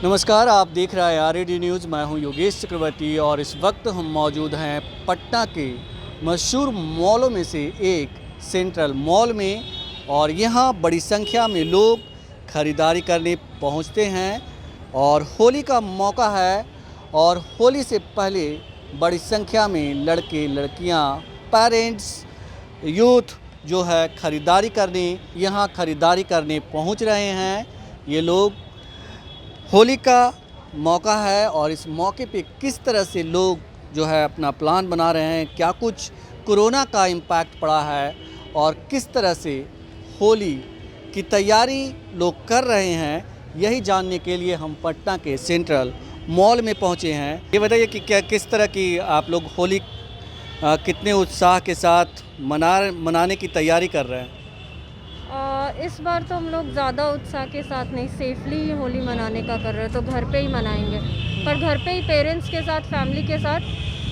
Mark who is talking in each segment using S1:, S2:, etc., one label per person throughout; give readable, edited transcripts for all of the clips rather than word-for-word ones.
S1: नमस्कार, आप देख रहे हैं आरएडी न्यूज़। मैं हूं योगेश चक्रवर्ती और इस वक्त हम मौजूद हैं पटना के मशहूर मॉलों में से एक सेंट्रल मॉल में और यहां बड़ी संख्या में लोग खरीदारी करने पहुंचते हैं और होली का मौका है और होली से पहले बड़ी संख्या में लड़के लड़कियां, पेरेंट्स, यूथ जो है खरीदारी करने पहुंच रहे हैं। ये लोग होली का मौका है और इस मौके पे किस तरह से लोग जो है अपना प्लान बना रहे हैं, क्या कुछ कोरोना का इम्पैक्ट पड़ा है और किस तरह से होली की तैयारी लोग कर रहे हैं, यही जानने के लिए हम पटना के सेंट्रल मॉल में पहुंचे हैं। ये बताइए कि क्या किस तरह की आप लोग होली कितने उत्साह के साथ मनाने की तैयारी कर रहे हैं?
S2: इस बार तो हम लोग ज़्यादा उत्साह के साथ नहीं, सेफली होली मनाने का कर रहे हैं, तो घर पे ही मनाएंगे। पर घर पे ही पेरेंट्स के साथ, फैमिली के साथ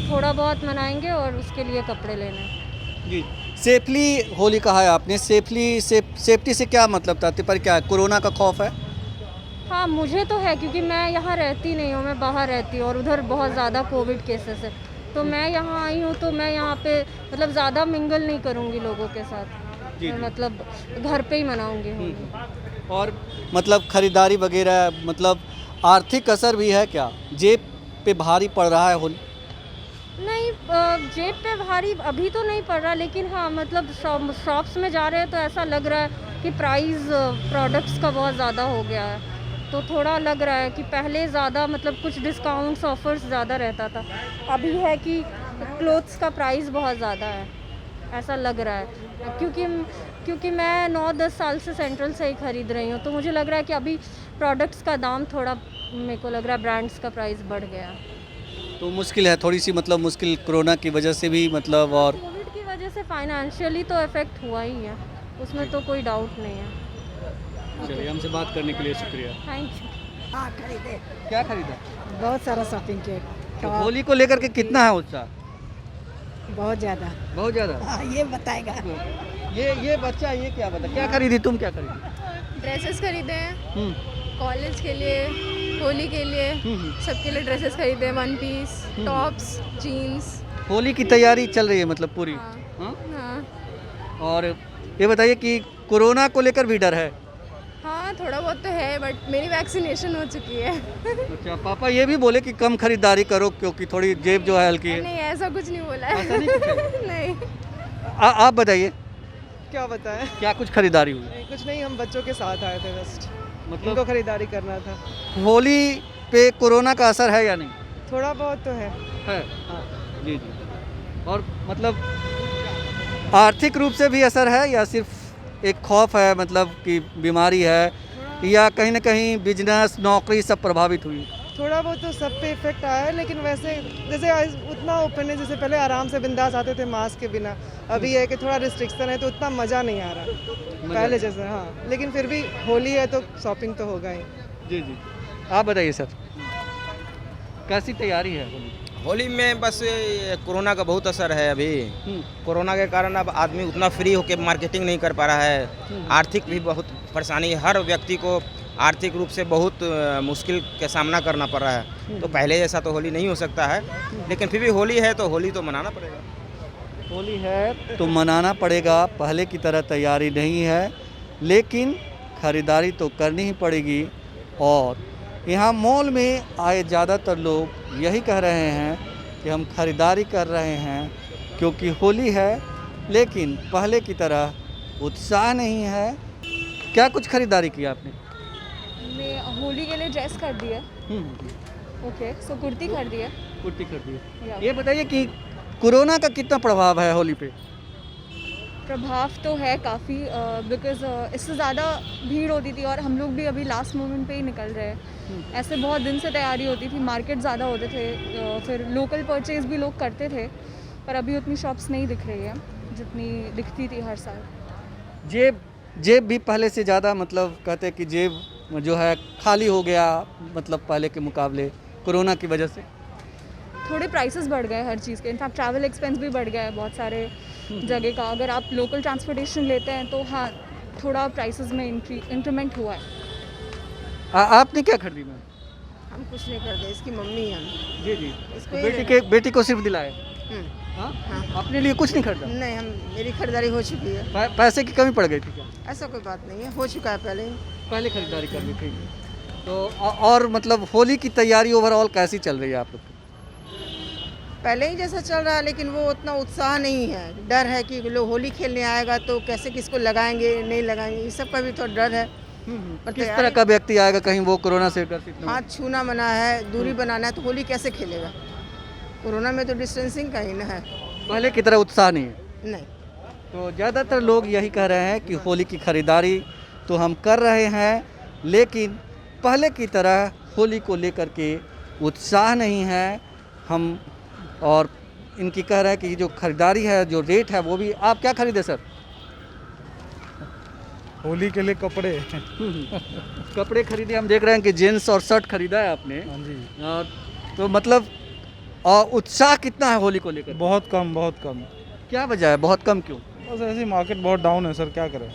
S2: थोड़ा बहुत मनाएंगे और उसके लिए कपड़े लेने हैं।
S1: जी, सेफली होली कहा है आपने। सेफ्टी से क्या मतलब तात्पर्य क्या है? कोरोना का खौफ है?
S2: हाँ, मुझे तो है क्योंकि मैं यहाँ रहती नहीं हूँ, मैं बाहर रहती हूँ और उधर बहुत ज़्यादा कोविड केसेस है, तो मैं यहाँ आई हूँ तो मैं यहाँ पे मतलब ज़्यादा मिंगल नहीं करूँगी लोगों के साथ।
S1: जी।
S2: मतलब घर पे ही मनाऊंगी होली।
S1: और मतलब खरीदारी वगैरह, मतलब आर्थिक असर भी है क्या? जेब पे भारी पड़ रहा है होली?
S2: नहीं, जेब पे भारी अभी तो नहीं पड़ रहा, लेकिन हाँ मतलब शॉप्स में जा रहे हैं तो ऐसा लग रहा है कि प्राइस प्रोडक्ट्स का बहुत ज़्यादा हो गया है, तो थोड़ा लग रहा है कि पहले ज़्यादा मतलब कुछ डिस्काउंट्स ऑफर्स ज़्यादा रहता था, अभी है कि क्लोथ्स का प्राइस बहुत ज़्यादा है, ऐसा लग रहा है। क्योंकि मैं 9-10 साल से सेंट्रल से ही ख़रीद रही हूँ, तो मुझे लग रहा है कि अभी प्रोडक्ट्स का दाम थोड़ा, मेरे को लग रहा है ब्रांड्स का प्राइस बढ़ गया।
S1: तो मुश्किल है थोड़ी सी, मतलब मुश्किल कोरोना की वजह से भी, मतलब और
S2: कोविड की वजह से फाइनेंशियली तो इफेक्ट हुआ ही है, उसमें तो कोई डाउट नहीं है।
S1: चलिए, हमसे बात करने के लिए शुक्रिया।
S2: Thank you.
S3: हाँ खरीदे,
S1: क्या खरीदा?
S3: बहुत सारा शॉपिंग किए।
S1: तो होली को लेकर के कितना है उत्साह?
S3: बहुत ज़्यादा।
S1: बहुत ज़्यादा।
S3: हाँ, ये बताएगा।
S1: ये बच्चा ये क्या बता, क्या खरीदी? तुम क्या खरीदी?
S4: ड्रेसेस खरीदे हैं
S1: हम्म,
S4: कॉलेज के लिए, होली के लिए, सबके लिए ड्रेसेस खरीदे हैं, one piece, tops, jeans.
S1: Holi की तैयारी चल रही है मतलब पूरी?
S4: हाँ।
S1: हाँ?
S4: हाँ
S1: और ये बताइए कि कोरोना को लेकर भी डर है?
S4: हाँ, थोड़ा बहुत तो है, बट मेरी वैक्सीनेशन हो चुकी है।
S1: अच्छा, पापा ये भी बोले कि कम खरीदारी करो क्योंकि थोड़ी जेब जो है हल्की है।
S4: नहीं, ऐसा कुछ नहीं बोला है।
S1: ऐसा नहीं कुछ है?
S4: नहीं।
S1: आप बताइए,
S5: क्या बताएं?
S1: क्या कुछ खरीदारी हुई?
S5: नहीं, कुछ नहीं, हम बच्चों के साथ आए थे, बस
S1: मतलब
S5: उनको खरीदारी करना था।
S1: होली पे कोरोना का असर है या नहीं?
S5: थोड़ा बहुत तो है।
S1: है।
S5: हाँ।
S1: जी जी। और मतलब आर्थिक रूप से भी असर है या सिर्फ एक खौफ है, मतलब कि बीमारी है, या कहीं ना कहीं बिजनेस, नौकरी सब प्रभावित हुई?
S5: थोड़ा बहुत तो सब पे इफेक्ट आया है, लेकिन वैसे जैसे आज उतना ओपन है, जैसे पहले आराम से बिंदास आते थे मास्क के बिना, अभी है कि थोड़ा रिस्ट्रिक्शन है तो उतना मज़ा नहीं आ रहा पहले जैसे। हाँ, लेकिन फिर भी होली है तो शॉपिंग तो होगा ही।
S1: जी जी। आप बताइए सर, कैसी तैयारी है होली?
S6: होली में बस ये कोरोना का बहुत असर है अभी। कोरोना के कारण अब आदमी उतना फ्री होकर मार्केटिंग नहीं कर पा रहा है। आर्थिक भी बहुत परेशानी है, हर व्यक्ति को आर्थिक रूप से बहुत मुश्किल का सामना करना पड़ रहा है। तो पहले जैसा तो होली नहीं हो सकता है, लेकिन फिर भी होली है तो होली तो मनाना पड़ेगा।
S1: होली है तो मनाना पड़ेगा, पहले की तरह तैयारी नहीं है, लेकिन खरीदारी तो करनी ही पड़ेगी। और यहाँ मॉल में आए ज़्यादातर लोग यही कह रहे हैं कि हम खरीदारी कर रहे हैं क्योंकि होली है, लेकिन पहले की तरह उत्साह नहीं है। क्या कुछ खरीदारी की आपने?
S4: मैं होली के लिए ड्रेस खरीदी है। ओके, सो कुर्ती खरीदी है।
S1: कुर्ती खरीदी है।
S4: या।
S1: ये बताइए कि कोरोना का कितना प्रभाव है होली पे?
S4: प्रभाव तो है काफ़ी, बिकॉज़ इससे ज़्यादा भीड़ होती थी और हम लोग भी अभी लास्ट मोमेंट पे ही निकल रहे हैं। ऐसे बहुत दिन से तैयारी होती थी, मार्केट ज़्यादा होते थे, फिर लोकल परचेज़ भी लोग करते थे, पर अभी उतनी शॉप्स नहीं दिख रही है जितनी दिखती थी हर साल।
S1: जेब भी पहले से ज़्यादा, मतलब कहते हैं कि जेब जो है खाली हो गया, मतलब पहले के मुकाबले कोरोना की वजह से।
S4: थोड़े प्राइसेस बढ़ गए हर चीज़ के, इनफैक्ट ट्रैवल एक्सपेंस भी बढ़ गया है बहुत सारे जगह का। अगर आप लोकल ट्रांसपोर्टेशन लेते हैं तो हाँ, थोड़ा प्राइसेस में इंक्रीमेंट हुआ है।
S1: आपने क्या खरीदी मैम?
S3: हम कुछ नहीं करते, इसकी मम्मी है।
S1: जी जी।
S3: इसको
S1: तो बेटी को सिर्फ दिलाए, हाँ?
S3: हाँ।
S1: अपने लिए कुछ नहीं खरीदा?
S3: नहीं, हम मेरी खरीदारी हो चुकी है।
S1: पैसे की कमी पड़ गई थी क्या?
S3: ऐसा कोई बात नहीं है, हो चुका है पहले ही।
S1: पहले खरीदारी कर ली थी। तो और मतलब होली की तैयारी ओवरऑल कैसी चल रही है आप लोग की?
S3: पहले ही जैसा चल रहा है, लेकिन वो उतना उत्साह नहीं है। डर है कि लोग होली खेलने आएगा तो कैसे किसको लगाएंगे नहीं लगाएंगे, इस सब का भी थोड़ा डर है। और
S1: किस तरह का व्यक्ति आएगा, कहीं वो कोरोना से ग्रसित ना हो?
S3: हाथ छूना मना है, दूरी बनाना है, तो होली कैसे खेलेगा? कोरोना में तो डिस्टेंसिंग का ही ना है।
S1: पहले की तरह उत्साह नहीं है।
S3: नहीं,
S1: तो ज़्यादातर लोग यही कह रहे हैं कि होली की खरीदारी तो हम कर रहे हैं, लेकिन पहले की तरह होली को लेकर के उत्साह नहीं है हम। और इनकी कह रहे हैं कि जो खरीदारी है, जो रेट है, वो भी। आप क्या खरीदे सर?
S7: होली के लिए कपड़े।
S1: कपड़े खरीदे। हम देख रहे हैं कि जीन्स और शर्ट खरीदा है आपने।
S7: हाँ जी।
S1: तो मतलब उत्साह कितना है होली को लेकर?
S7: बहुत कम, बहुत कम।
S1: क्या वजह है, बहुत कम क्यों?
S7: बस ऐसे ही मार्केट बहुत डाउन है सर, क्या करें।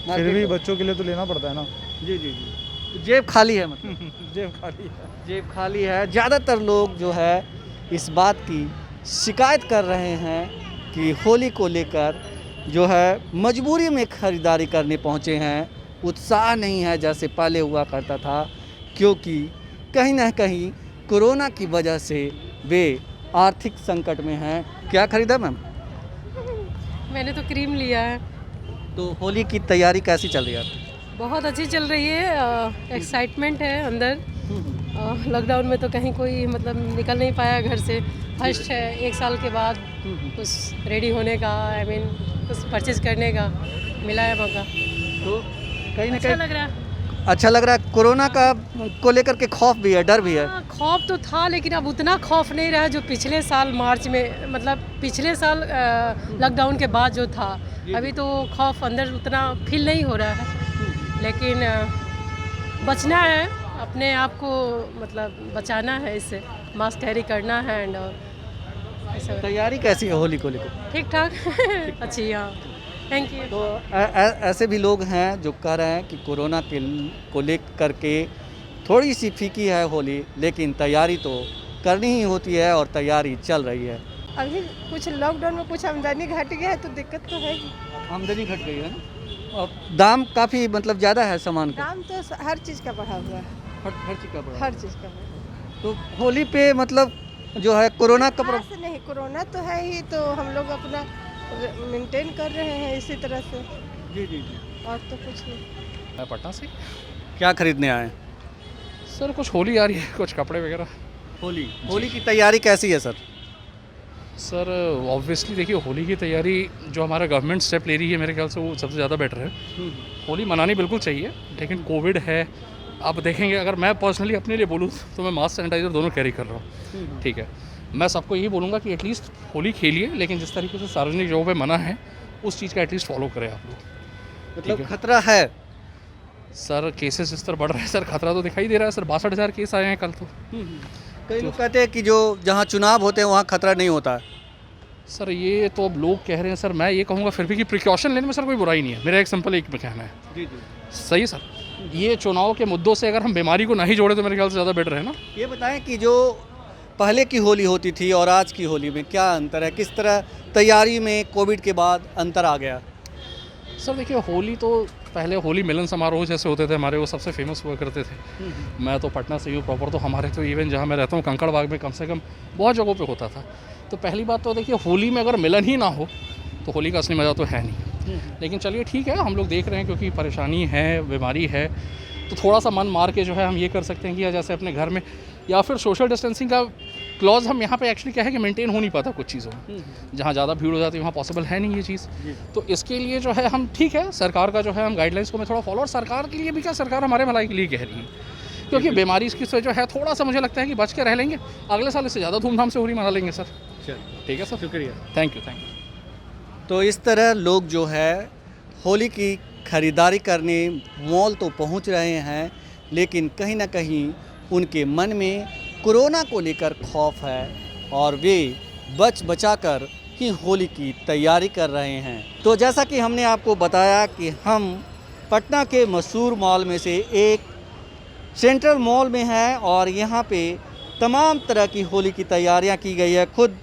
S7: फिर भी बच्चों के लिए तो लेना पड़ता है ना।
S1: जी जी जी। जेब खाली है मतलब?
S7: जेब खाली है।
S1: जेब खाली है। ज़्यादातर लोग जो है इस बात की शिकायत कर रहे हैं कि होली को लेकर जो है मजबूरी में खरीदारी करने पहुंचे हैं। उत्साह नहीं है जैसे पहले हुआ करता था, क्योंकि कहीं ना कहीं कोरोना की वजह से वे आर्थिक संकट में हैं। क्या खरीदा मैम?
S8: मैंने तो क्रीम लिया है।
S1: तो होली की तैयारी कैसी चल रही है आपकी?
S8: बहुत अच्छी चल रही है, एक्साइटमेंट है अंदर। लॉकडाउन में तो कहीं कोई मतलब निकल नहीं पाया घर से। फर्स्ट है 1 साल के बाद कुछ रेडी होने का, कुछ परचेज करने का मिला है मौका।
S1: तो कहीं ना
S8: अच्छा
S1: कहीं
S8: लग रहा है।
S1: अच्छा लग रहा है। कोरोना का को लेकर के खौफ भी है, डर भी है।
S8: खौफ तो था, लेकिन अब उतना खौफ नहीं रहा जो पिछले साल मार्च में, मतलब पिछले साल लॉकडाउन के बाद जो था। अभी तो खौफ अंदर उतना फील नहीं हो रहा है, लेकिन बचना है, अपने आप को मतलब बचाना है, इससे मास्क कैरी करना है। एंड ऐसा
S1: तैयारी कैसी है होली को लेकर?
S8: ठीक ठाक अच्छी। हाँ, थैंक यू।
S1: तो ऐसे भी लोग हैं जो कह रहे हैं कि कोरोना को लेकर के थोड़ी सी फीकी है होली, लेकिन तैयारी तो करनी ही होती है और तैयारी चल रही है।
S3: अभी कुछ लॉकडाउन में कुछ आमदनी घट गया है तो दिक्कत तो है ही।
S1: आमदनी घट गई है ना, और दाम काफ़ी मतलब ज़्यादा है सामान का।
S3: दाम तो हर चीज़ का बढ़ा हुआ है,
S1: हर चीज़ का बढ़ा।
S3: हर चीज़ का बढ़ा।
S1: तो होली पे मतलब जो है कोरोना का
S3: खास नहीं, कोरोना तो है ही, तो हम लोग अपना मेंटेन कर रहे हैं इसी तरह से।
S1: जी जी जी।
S3: और तो कुछ नहीं।
S9: मैं पटना से।
S1: क्या खरीदने आए?
S9: सर कुछ होली आ रही है, कुछ कपड़े वगैरह।
S1: होली की तैयारी कैसी है सर?
S9: सर ऑब्वियसली देखिए, होली की तैयारी जो हमारा गवर्नमेंट स्टेप ले रही है, मेरे ख्याल से वो सबसे ज़्यादा बेटर है। होली मनानी बिल्कुल चाहिए, लेकिन कोविड है। आप देखेंगे, अगर मैं पर्सनली अपने लिए बोलूँ तो मैं मास्क सैनिटाइज़र दोनों कैरी कर रहा हूँ। ठीक है, मैं सबको यही बोलूँगा कि एटलीस्ट होली खेलिए, लेकिन जिस तरीके से सार्वजनिक जगहों पे मना है, उस चीज़ का एटलीस्ट फॉलो करें आप लोग।
S1: मतलब खतरा है
S9: सर, केसेस इस तरह बढ़ रहे हैं सर, खतरा तो दिखाई दे रहा है सर। 62,000 केस आए हैं कल तो।
S1: कई लोग कहते हैं कि जो जहाँ चुनाव होते हैं वहाँ खतरा नहीं होता है।
S9: सर ये तो अब लोग कह रहे हैं सर, मैं ये कहूँगा फिर भी कि प्रिकॉशन लेने में सर कोई बुराई नहीं है। मेरा एक सिंपल एक कहना है।
S1: जी जी।
S9: सही है सर, ये चुनाव के मुद्दों से अगर हम बीमारी को नहीं जोड़े तो मेरे ख्याल से ज़्यादा बेटर है ना।
S1: ये बताएं कि जो पहले की होली होती थी और आज की होली में क्या अंतर है? किस तरह तैयारी में कोविड के बाद अंतर आ गया?
S9: सर देखिए, होली तो पहले होली मिलन समारोह जैसे होते थे हमारे, वो सबसे फेमस हुआ करते थे। मैं तो पटना से हूँ प्रॉपर, तो हमारे तो इवन जहाँ मैं रहता हूँ कंकड़ बाग में कम से कम बहुत जगहों पे होता था। तो पहली बात तो देखिए, होली में अगर मिलन ही ना हो तो होली का असली मज़ा तो है नहीं। लेकिन चलिए ठीक है, हम लोग देख रहे हैं क्योंकि परेशानी है, बीमारी है, तो थोड़ा सा मन मार के जो है हम ये कर सकते हैं कि जैसे अपने घर में, या फिर सोशल डिस्टेंसिंग का क्लॉज हम यहाँ पे एक्चुअली क्या है कि मेंटेन हो नहीं पाता कुछ चीज़ों में। जहाँ ज़्यादा भीड़ हो जाती है वहाँ पॉसिबल है नहीं ये चीज़। तो इसके लिए जो है हम ठीक है, सरकार का जो है हम गाइडलाइंस को मैं थोड़ा फॉलो, और सरकार के लिए भी क्या, सरकार हमारे भलाई के लिए कह रही है, क्योंकि बीमारी इसकी से जो है थोड़ा सा मुझे लगता है कि बच के रह लेंगे। अगले साल इससे ज़्यादा धूमधाम से होली मना लेंगे सर। ठीक है सर, शुक्रिया, थैंक यू।
S1: तो इस तरह लोग जो है होली की खरीदारी करने मॉल तो पहुंच रहे हैं, लेकिन कहीं ना कहीं उनके मन में कोरोना को लेकर खौफ है और वे बचा कर ही होली की तैयारी कर रहे हैं। तो जैसा कि हमने आपको बताया कि हम पटना के मशहूर मॉल में से एक सेंट्रल मॉल में हैं और यहाँ पे तमाम तरह की होली की तैयारियाँ की गई है। खुद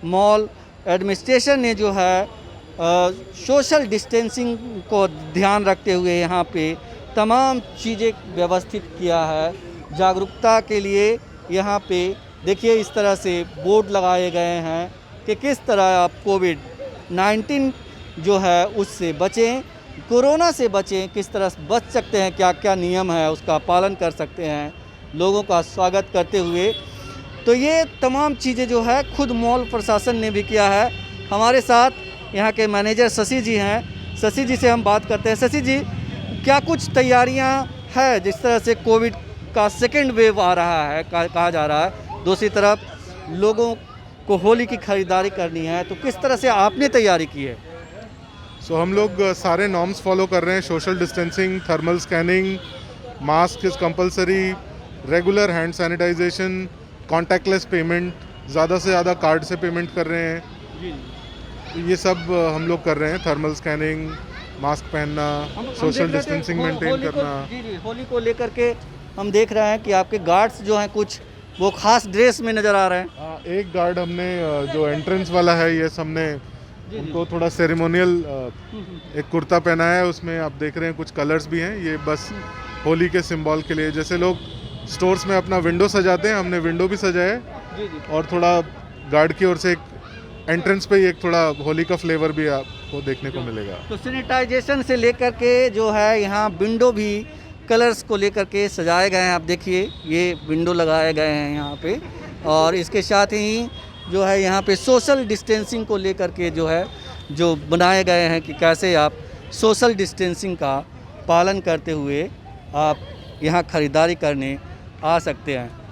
S1: मॉल एडमिनिस्ट्रेशन ने जो है सोशल डिस्टेंसिंग को ध्यान रखते हुए यहाँ पे तमाम चीज़ें व्यवस्थित किया है। जागरूकता के लिए यहाँ पे देखिए इस तरह से बोर्ड लगाए गए हैं कि किस तरह आप कोविड-19 जो है उससे बचें, कोरोना से बचें, किस तरह से बच सकते हैं, क्या क्या नियम है उसका पालन कर सकते हैं, लोगों का स्वागत करते हुए। तो ये तमाम चीज़ें जो है खुद मॉल प्रशासन ने भी किया है। हमारे साथ यहाँ के मैनेजर शशि जी हैं, शशि जी से हम बात करते हैं। शशि जी, क्या कुछ तैयारियाँ है जिस तरह से कोविड का सेकेंड वेव आ रहा है कहा जा रहा है, दूसरी तरफ लोगों को होली की खरीदारी करनी है, तो किस तरह से आपने तैयारी की है?
S10: हम लोग सारे नॉर्म्स फॉलो कर रहे हैं। Social distancing, thermal scanning, mask is compulsory, regular hand sanitization, contactless payment, ज़्यादा से ज़्यादा कार्ड से पेमेंट कर रहे हैं। तो ये सब हम लोग कर रहे हैं। थर्मल स्कैनिंग, मास्क पहनना, सोशल डिस्टेंसिंग मेंटेन करना।
S1: जी, होली को लेकर के हम देख रहे हैं कि आपके गार्ड्स जो हैं कुछ वो खास ड्रेस में नज़र आ रहे हैं।
S10: एक गार्ड हमने जो एंट्रेंस वाला है, ये हमने उनको थोड़ा सेरेमोनियल एक कुर्ता पहना है, उसमें आप देख रहे हैं कुछ कलर्स भी हैं। ये बस होली के सिंबल के लिए, जैसे लोग स्टोर्स में अपना विंडो सजाते हैं, हमने विंडो भी सजाया है और थोड़ा गार्ड की ओर से एक एंट्रेंस पे ही एक थोड़ा होली का फ्लेवर भी आपको देखने को मिलेगा।
S1: तो सैनिटाइजेशन से लेकर के जो है यहाँ विंडो भी कलर्स को लेकर के सजाए गए हैं। आप देखिए ये विंडो लगाए गए हैं यहाँ पे, और इसके साथ ही जो है यहाँ पे सोशल डिस्टेंसिंग को लेकर के जो है जो बनाए गए हैं कि कैसे आप सोशल डिस्टेंसिंग का पालन करते हुए आप यहाँ ख़रीदारी करने आ सकते हैं।